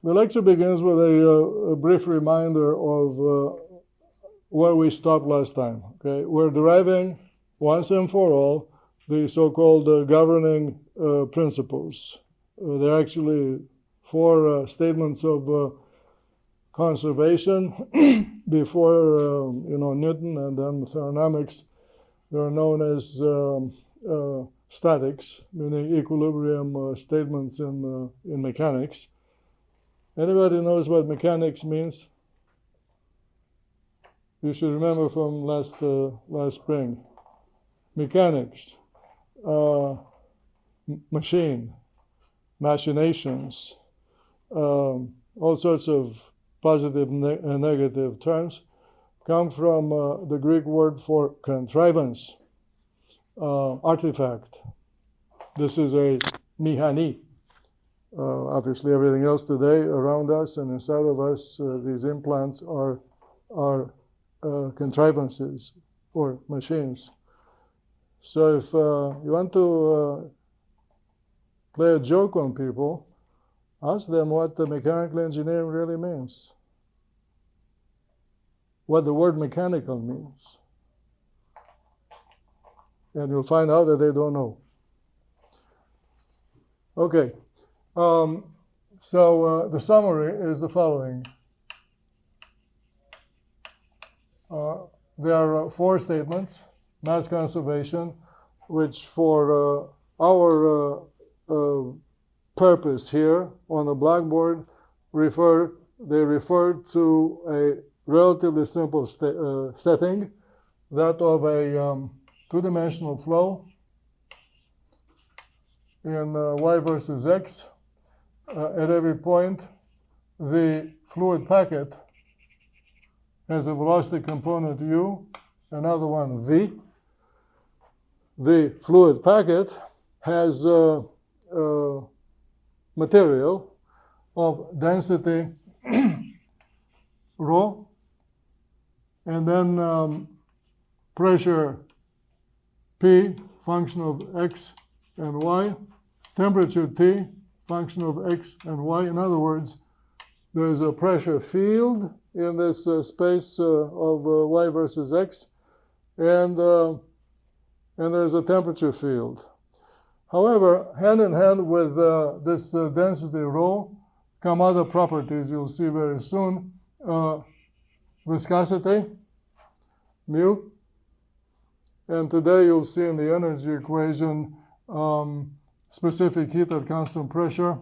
The lecture begins with a brief reminder of where we stopped last time. Okay, we're deriving once and for all the so-called governing principles. They're actually four statements of conservation before Newton, and then thermodynamics. They're known as statics, meaning equilibrium statements in mechanics. Anybody knows what mechanics means? You should remember from last spring. Mechanics, machine, machinations, all sorts of positive and negative terms come from the Greek word for contrivance, artifact. This is a mihani. Obviously, everything else today around us and inside of us, these implants are contrivances or machines. So if you want to play a joke on people, ask them what the mechanical engineering really means, what the word mechanical means. And you'll find out that they don't know. Okay. So the summary is the following. There are four statements, mass conservation, which for our purpose here on the blackboard refer to a relatively simple setting, that of a two-dimensional flow in y versus x. At every point, the fluid packet has a velocity component u, another one v. The fluid packet has material of density rho, and then pressure P, function of x and y, temperature T, function of x and y. In other words, there's a pressure field in this space of y versus x, and there's a temperature field. However, hand in hand with this density rho come other properties you'll see very soon. Viscosity, mu, and today you'll see in the energy equation specific heat at constant pressure,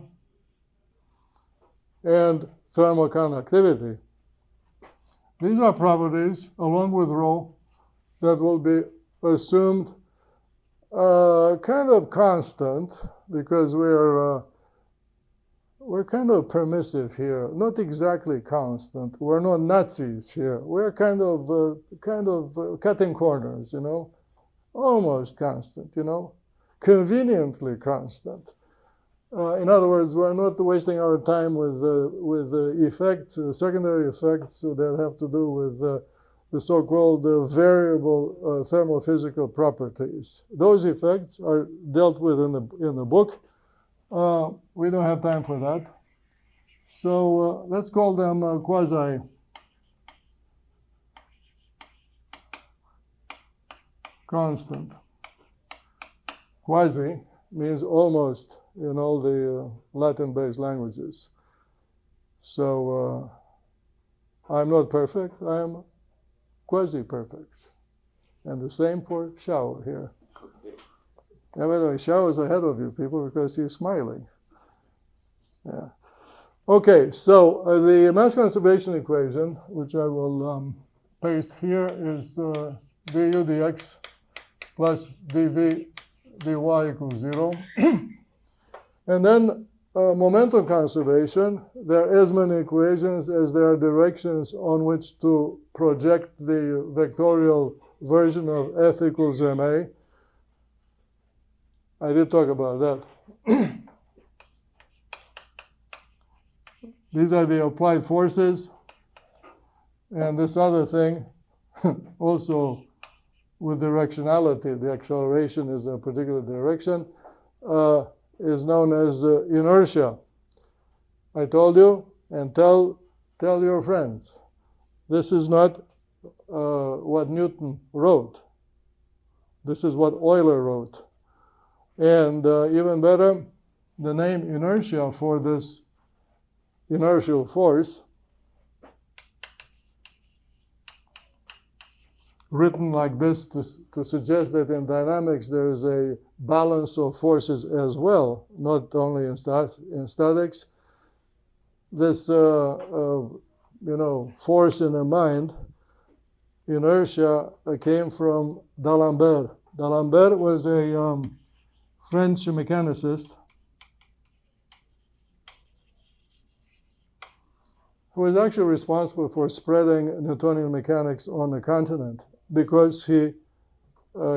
and thermal conductivity. These are properties, along with rho, that will be assumed kind of constant, because we're kind of permissive here. Not exactly constant. We're not Nazis here. We're kind of cutting corners, almost constant, conveniently constant. In other words, we're not wasting our time with effects, secondary effects that have to do with the so-called variable thermophysical properties. Those effects are dealt with in the book. We don't have time for that. So let's call them quasi-constant. Quasi means almost in all the Latin-based languages. So I'm not perfect, I am quasi-perfect. And the same for Shao here. And by the way, Shao is ahead of you people because he's smiling. Yeah. Okay, so the mass conservation equation, which I will paste here, is du dx plus dv dy equals 0. And then momentum conservation, there are as many equations as there are directions on which to project the vectorial version of F equals ma. I did talk about that. These are the applied forces. And this other thing, also with directionality, the acceleration is a particular direction, is known as inertia. I told you, and tell your friends. This is not what Newton wrote. This is what Euler wrote. And even better, the name inertia for this inertial force, written like this to suggest that in dynamics there is a balance of forces as well, not only in statics. This force in the mind, inertia, came from D'Alembert. D'Alembert was a French mechanicist who was actually responsible for spreading Newtonian mechanics on the continent, because he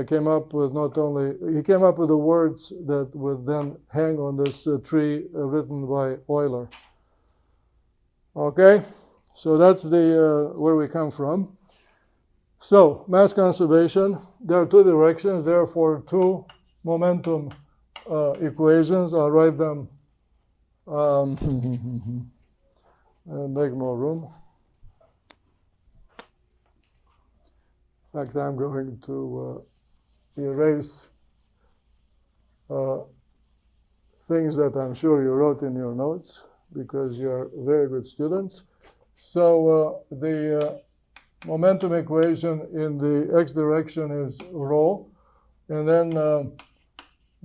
came up with the words that would then hang on this tree written by Euler. Okay, so that's the where we come from. So mass conservation, there are two directions, therefore two momentum equations. I'll write them and make more room. In fact, I'm going to erase things that I'm sure you wrote in your notes, because you're very good students. So the momentum equation in the x direction is rho, and then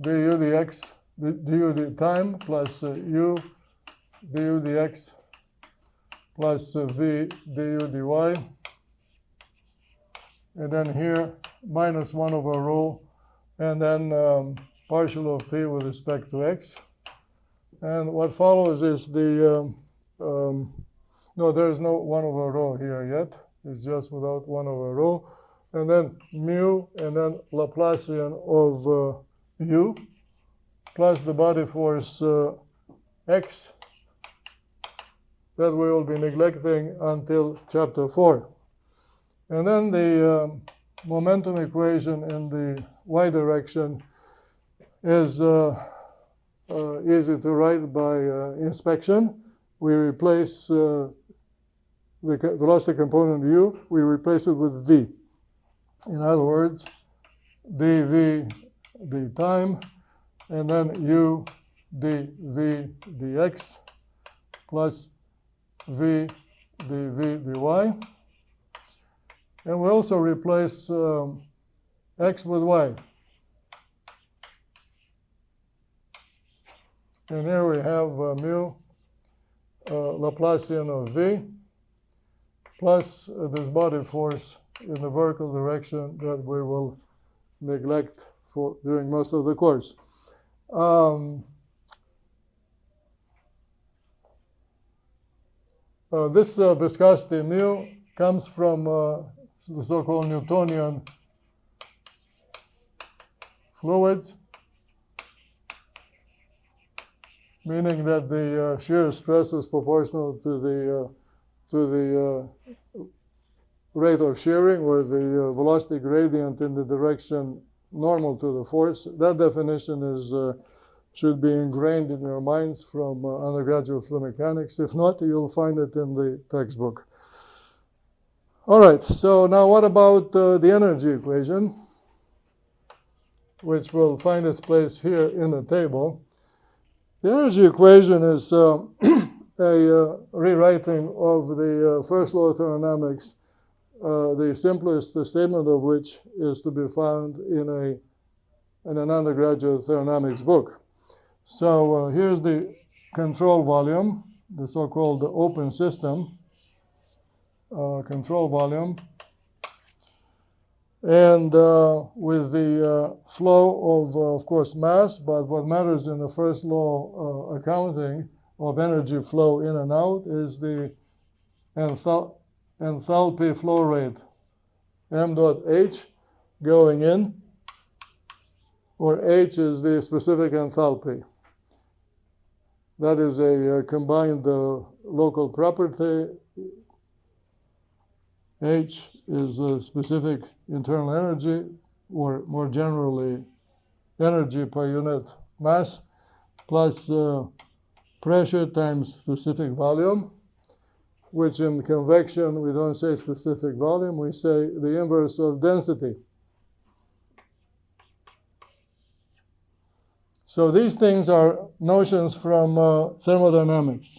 du dx, du d time plus u du dx plus v du dy, and then here minus 1 over rho, and then partial of p with respect to x. And what follows is the, no, there is no 1 over rho here yet. It's just without 1 over rho. And then mu, and then Laplacian of u, plus the body force x, that we will be neglecting until chapter 4. And then the momentum equation in the y direction is easy to write by inspection. We replace the velocity component u, we replace it with v. In other words, dv d time, and then u dv dx plus v dv dy. And we also replace x with y. And here we have mu Laplacian of v plus this body force in the vertical direction that we will neglect for during most of the course. This viscosity mu comes from the so-called Newtonian fluids, meaning that the shear stress is proportional to the rate of shearing, or the velocity gradient in the direction normal to the force. That definition is should be ingrained in your minds from undergraduate fluid mechanics. If not, you'll find it in the textbook. All right, so now what about the energy equation, which will find its place here in the table. The energy equation is a rewriting of the first law of thermodynamics, the simplest statement of which is to be found in an undergraduate thermodynamics book. So here's the control volume, the so-called open system control volume, and with the flow of course, mass, but what matters in the first law accounting of energy flow in and out is the enthalpy flow rate, m dot h, going in, or h is the specific enthalpy. That is a combined local property. H is a specific internal energy, or more generally, energy per unit mass, plus pressure times specific volume, which in convection we don't say specific volume, we say the inverse of density. So these things are notions from thermodynamics.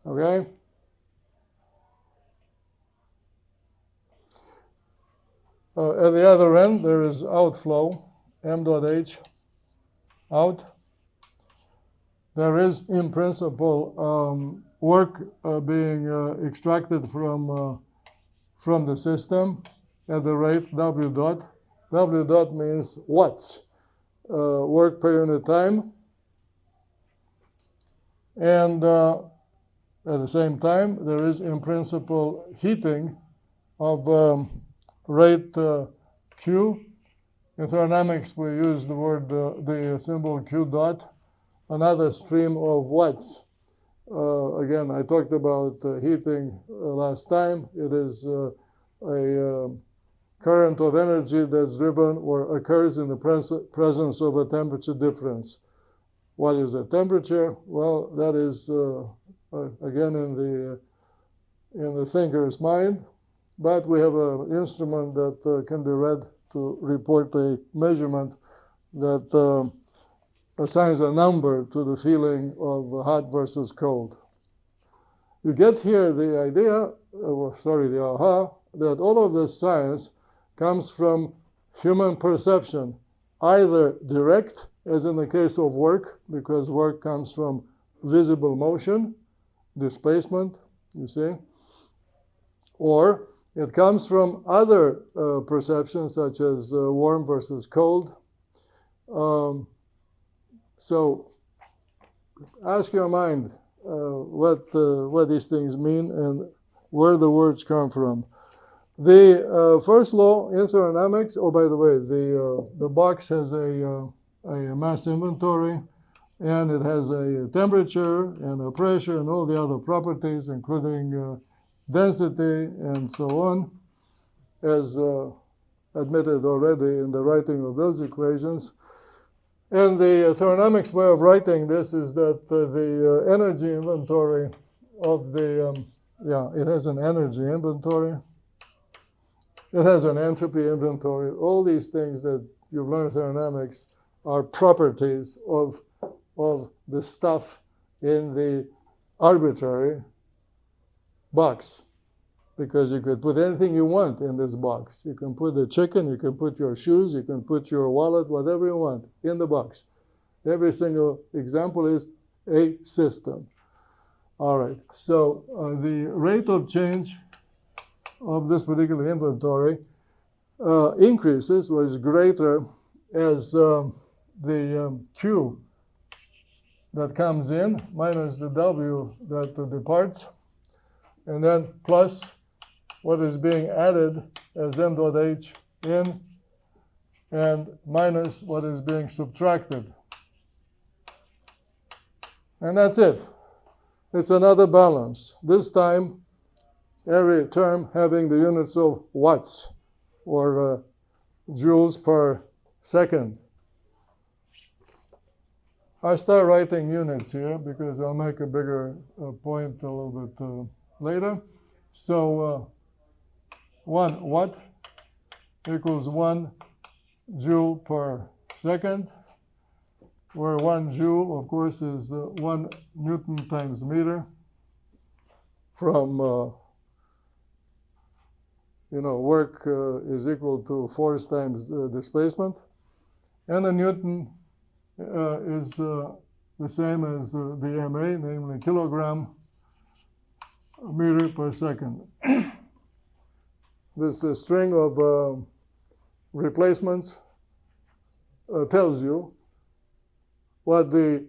Okay? At the other end, there is outflow, m dot h, out. There is, in principle, work being extracted from the system at the rate W dot. W dot means watts, work per unit time. And at the same time, there is, in principle, heating of rate Q. In thermodynamics, we use the word, the symbol Q dot, another stream of watts. Again, I talked about heating last time. It is a current of energy that's driven or occurs in the presence of a temperature difference. What is the temperature? Well, that is, again, in the thinker's mind. But we have an instrument that can be read to report a measurement that assigns a number to the feeling of hot versus cold. You get here the idea, the aha, that all of this science comes from human perception, either direct, as in the case of work, because work comes from visible motion, displacement, you see, or it comes from other perceptions, such as warm versus cold. So ask your mind what these things mean and where the words come from. The first law in thermodynamics, oh, by the way, the box has a mass inventory, and it has a temperature and a pressure and all the other properties, including density and so on, as admitted already in the writing of those equations. And the thermodynamics way of writing this is that the energy inventory of the, it has an energy inventory. It has an entropy inventory. All these things that you've learned thermodynamics are properties of the stuff in the arbitrary box. Because you could put anything you want in this box. You can put the chicken, you can put your shoes, you can put your wallet, whatever you want in the box. Every single example is a system. All right, so the rate of change of this particular inventory increases, or is greater, as the Q that comes in minus the W that departs, and then plus what is being added as m dot h in, and minus what is being subtracted. And that's it. It's another balance. This time, every term having the units of watts, or joules per second. I start writing units here because I'll make a bigger point a little bit later. So 1 watt equals 1 joule per second, where 1 joule, of course, is 1 Newton times meter from, work is equal to force times displacement. And the Newton is the same as the MA, namely kilogram meter per second. This string of replacements tells you what the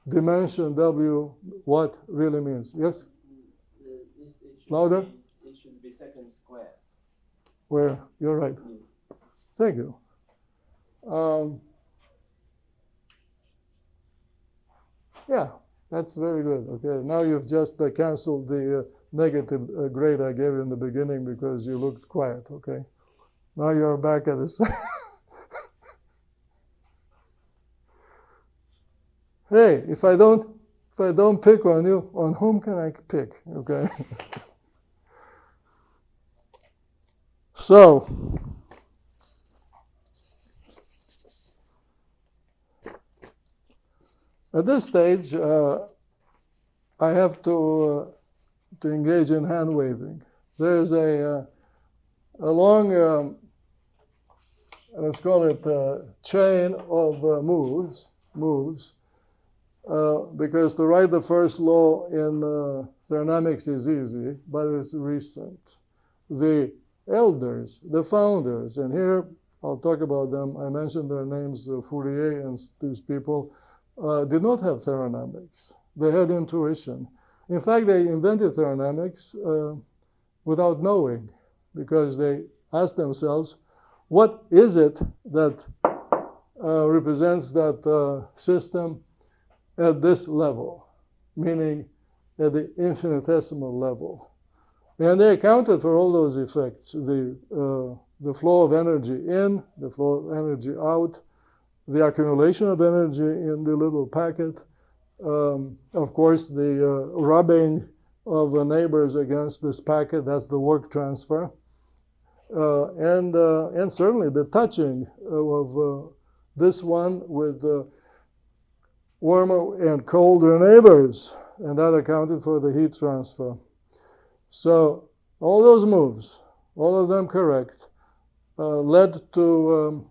dimension W watt really means. Yes? Louder? It should be second square. Where? You're right. Thank you. Yeah, that's very good. Okay, now you've just canceled the negative grade I gave you in the beginning because you looked quiet, okay? Now you're back at this. Hey, if I don't pick on you, on whom can I pick, okay? So, at this stage, I have to engage in hand waving. There's a long, let's call it a chain of moves, because to write the first law in thermodynamics is easy, but it's recent. The elders, the founders, and here I'll talk about them. I mentioned their names, Fourier and these people, did not have thermodynamics. They had intuition. In fact, they invented thermodynamics without knowing, because they asked themselves, what is it that represents that system at this level, meaning at the infinitesimal level? And they accounted for all those effects, the flow of energy in, the flow of energy out, the accumulation of energy in the little packet, of course, the rubbing of the neighbors against this packet, that's the work transfer, and certainly the touching of this one with warmer and colder neighbors, and that accounted for the heat transfer. So all those moves, all of them correct, led to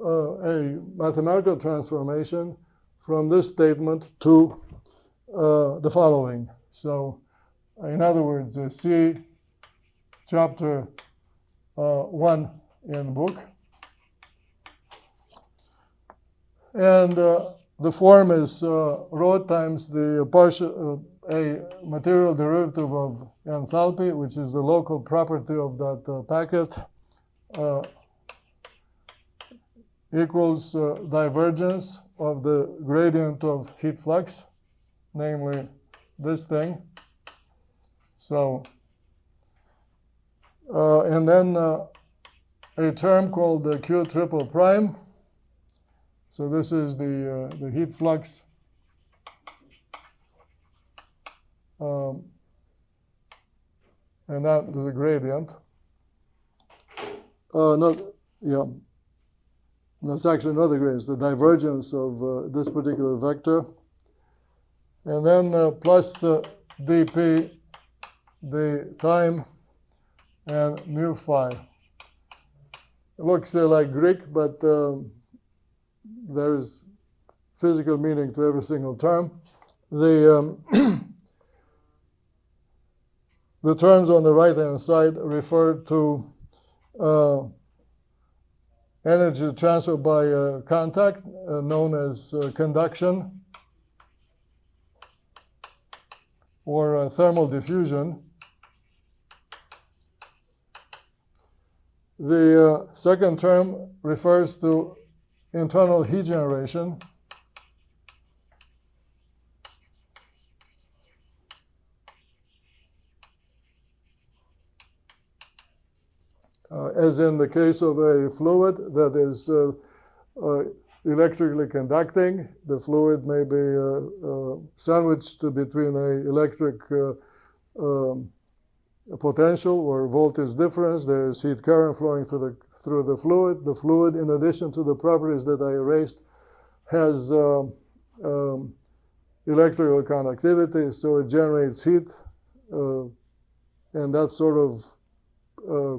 a mathematical transformation from this statement to the following. So in other words, see chapter 1 in the book. And the form is rho times the partial, a material derivative of enthalpy, which is the local property of that packet, equals divergence of the gradient of heat flux, namely this thing. So, and then a term called the Q triple prime. So this is the heat flux and that is a gradient. That's actually not the gradient, it's the divergence of this particular vector. And then plus dp, the time, and mu phi. It looks like Greek, but there is physical meaning to every single term. The terms on the right-hand side refer to energy transfer by contact, known as conduction or thermal diffusion. The second term refers to internal heat generation. As in the case of a fluid that is electrically conducting, the fluid may be sandwiched between an electric potential or voltage difference. There is heat current flowing through the fluid. The fluid, in addition to the properties that I erased, has electrical conductivity, so it generates heat, and that sort of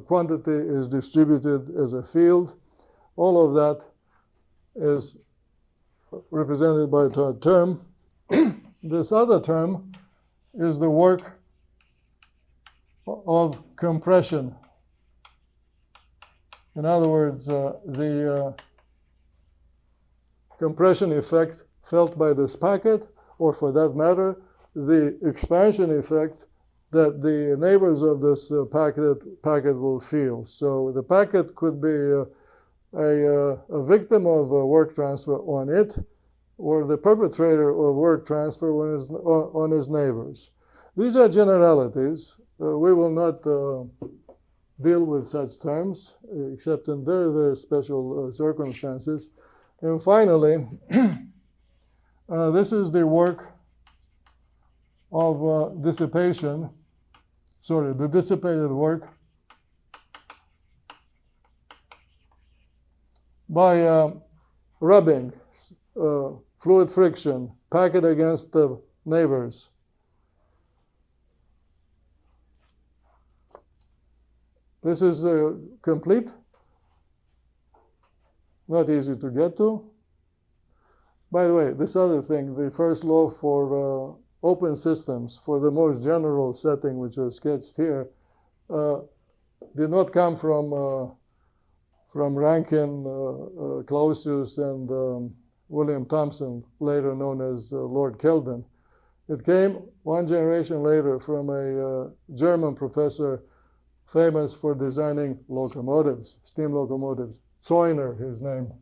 quantity is distributed as a field. All of that is represented by a term. This other term is the work of compression. In other words, the compression effect felt by this packet, or for that matter, the expansion effect that the neighbors of this packet will feel. So the packet could be a victim of work transfer on it, or the perpetrator of work transfer on his neighbors. These are generalities. We will not deal with such terms, except in very, very special circumstances. And finally, this is the work of dissipation, the dissipated work by rubbing, fluid friction, pack it against the neighbors. This is complete, not easy to get to. By the way, this other thing, the first law for open systems, for the most general setting which was sketched here, did not come from Rankin, Clausius, and William Thomson, later known as Lord Kelvin. It came one generation later from a German professor famous for designing locomotives, steam locomotives. Zeuner, his name.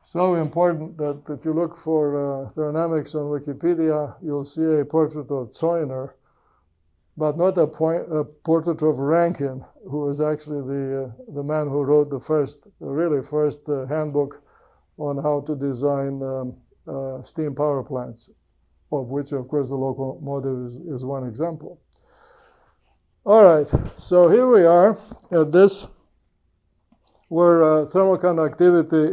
So important that if you look for thermodynamics on Wikipedia, you'll see a portrait of Zeuner, but not a portrait of Rankin, who was actually the man who wrote the first handbook on how to design steam power plants, of which, of course, the locomotive is one example. All right, so here we are at this, where thermal conductivity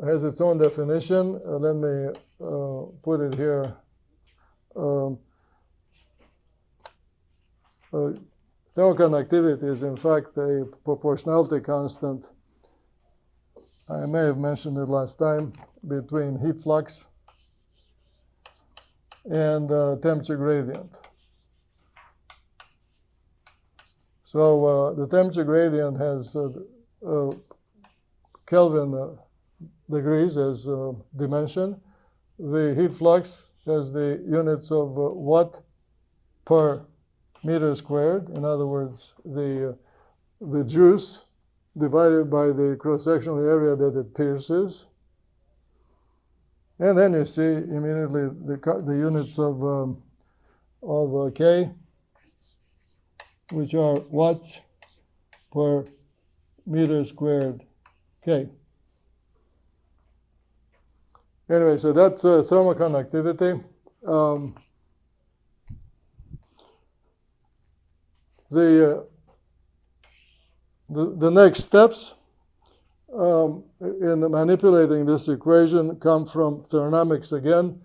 has its own definition. Let me put it here. Thermal conductivity is, in fact, a proportionality constant. I may have mentioned it last time, between heat flux and temperature gradient. So the temperature gradient has Kelvin degrees as dimension. The heat flux has the units of watt per meter squared. In other words, the juice divided by the cross-sectional area that it pierces. And then you see immediately the units of K, which are watts per meter squared K. Anyway, so that's thermal conductivity. The next steps in manipulating this equation come from thermodynamics again.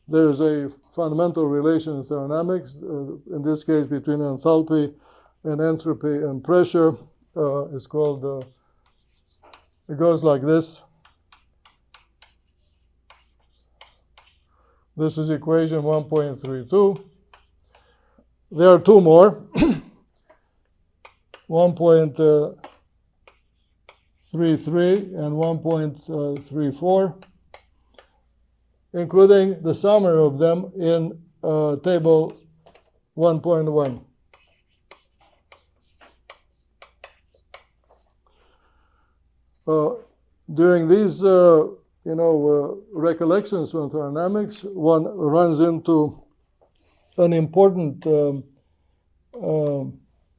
There's a fundamental relation in thermodynamics, in this case between enthalpy and entropy and pressure. It's called, it goes like this. This is equation 1.32. There are two more, 1.33 and 1.34, including the summary of them in table 1.1. During these recollections from thermodynamics, one runs into an important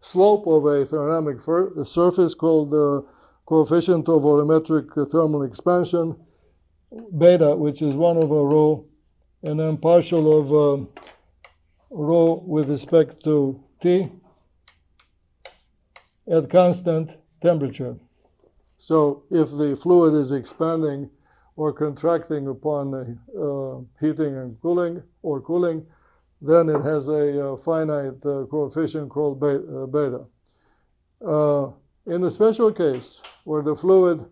slope of a thermodynamic surface called the coefficient of volumetric thermal expansion, beta, which is 1 over rho, and then partial of rho with respect to T at constant temperature. So if the fluid is expanding or contracting upon heating and cooling, then it has a finite coefficient called beta. In the special case where the fluid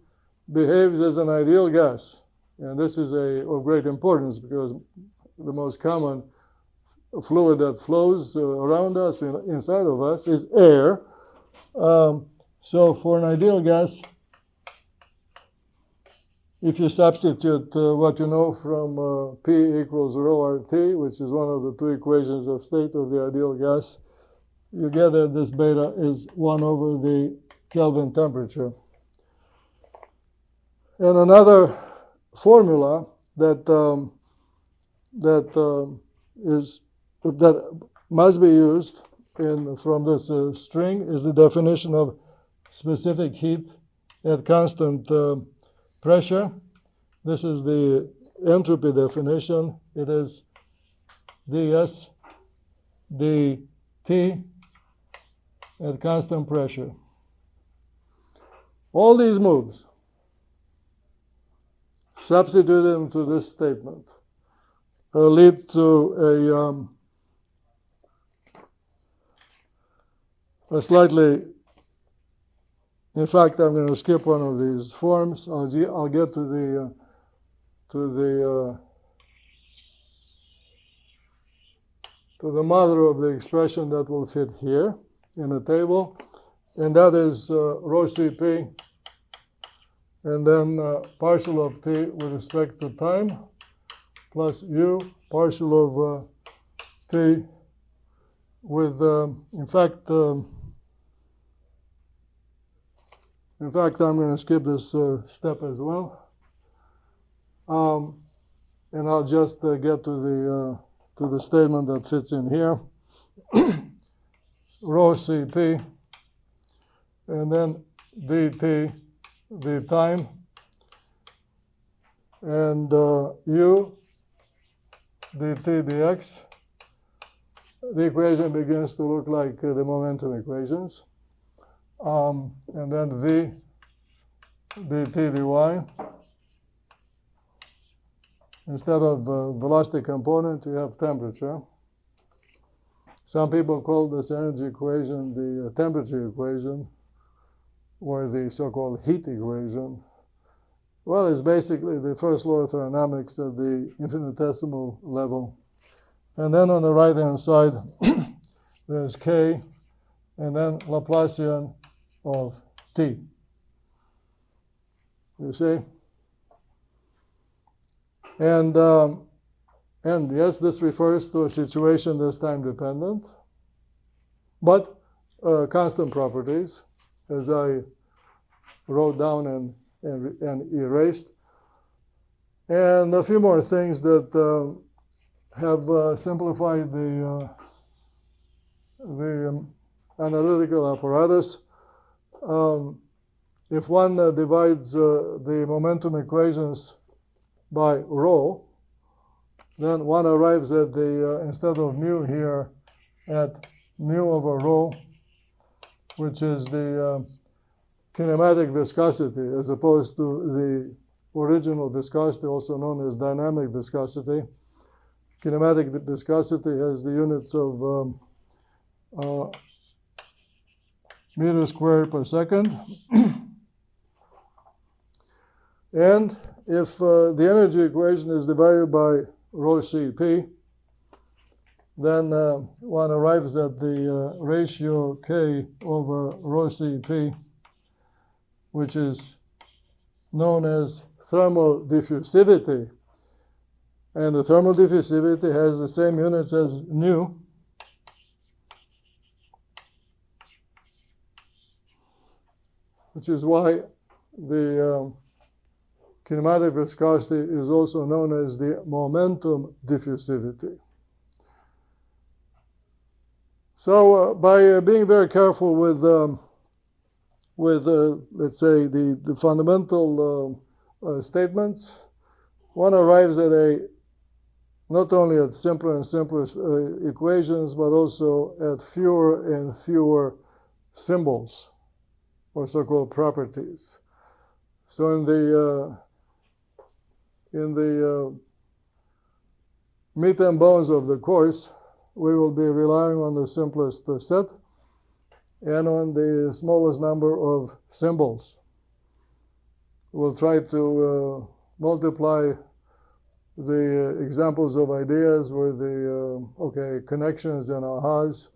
behaves as an ideal gas, and this is of great importance because the most common fluid that flows around us, inside of us, is air. So for an ideal gas, if you substitute what you know from P equals rho RT, which is one of the two equations of state of the ideal gas, you get that this beta is 1 over the Kelvin temperature. And another formula that that must be used from this string is the definition of specific heat at constant pressure. This is the entropy definition. It is ds dt at constant pressure. All these moves substituted into this statement lead to a slightly, in fact, I'm going to skip one of these forms. I'll get to the mother of the expression that will fit here in a table, and that is rho Cp, and then partial of t with respect to time, plus u partial of t with, in fact, I'm going to skip this step as well, and I'll just get to the statement that fits in here. Rho Cp, and then dt, the time, and u, dt dx. The equation begins to look like the momentum equations. And then v, dt dy. Instead of velocity component, you have temperature. Some people call this energy equation the temperature equation, or the so-called heat equation. Well, it's basically the first law of thermodynamics at the infinitesimal level. And then on the right-hand side, there's k, and then Laplacian of t. You see? And yes, this refers to a situation that's time dependent, but constant properties, as I wrote down and erased. And a few more things that have simplified the analytical apparatus. If one divides the momentum equations by rho, then one arrives at the, instead of mu here, at mu over rho, which is the kinematic viscosity, as opposed to the original viscosity, also known as dynamic viscosity. Kinematic viscosity has the units of meters squared per second. And if the energy equation is divided by rho Cp, then one arrives at the ratio K over rho Cp, which is known as thermal diffusivity. And the thermal diffusivity has the same units as nu. Which is why the kinematic viscosity is also known as the momentum diffusivity. So by being very careful with let's say, the fundamental statements, one arrives at not only at simpler and simpler equations, but also at fewer and fewer symbols, or so-called properties. So in the meat and bones of the course, we will be relying on the simplest set and on the smallest number of symbols. We'll try to multiply the examples of ideas with the connections and ahas,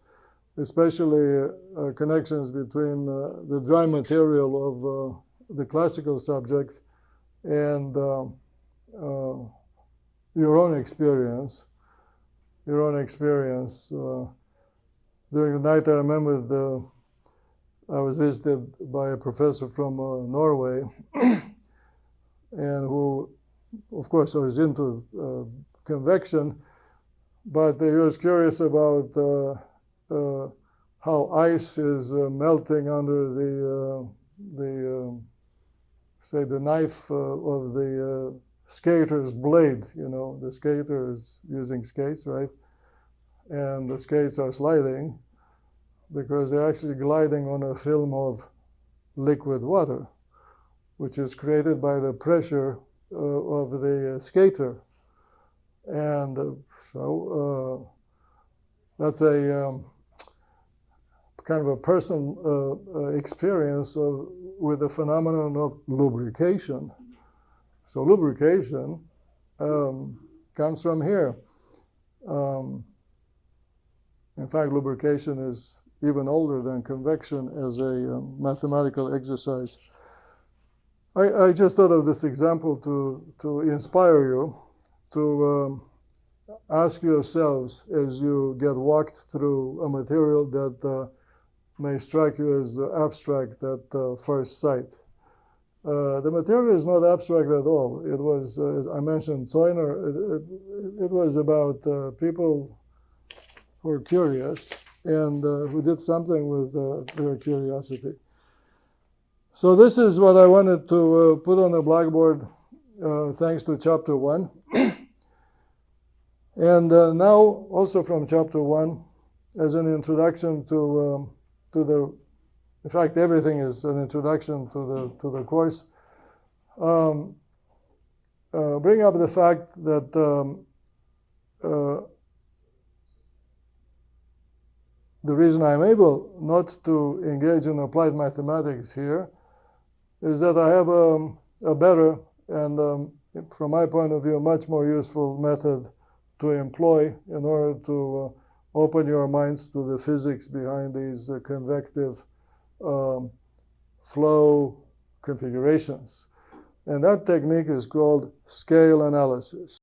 especially connections between the dry material of the classical subject and your own experience. During the night, I remember I was visited by a professor from Norway, and who, of course, was into convection, but he was curious about how ice is melting under say the knife of the skater's blade. You know, the skater is using skates, right? And the skates are sliding because they're actually gliding on a film of liquid water, which is created by the pressure of the skater. And so that's a kind of a personal experience with the phenomenon of lubrication. So lubrication comes from here. In fact, lubrication is even older than convection as a mathematical exercise. I just thought of this example to inspire you to ask yourselves as you get walked through a material that may strike you as abstract at first sight. The material is not abstract at all. It was, as I mentioned, Zoyner, it was about people who were curious and who did something with their curiosity. So this is what I wanted to put on the blackboard thanks to chapter 1. And now also from chapter 1 as an introduction to the, in fact everything is an introduction to the course. Bring up the fact that the reason I'm able not to engage in applied mathematics here is that I have a better and, from my point of view, much more useful method to employ in order to open your minds to the physics behind these convective flow configurations. And that technique is called scale analysis.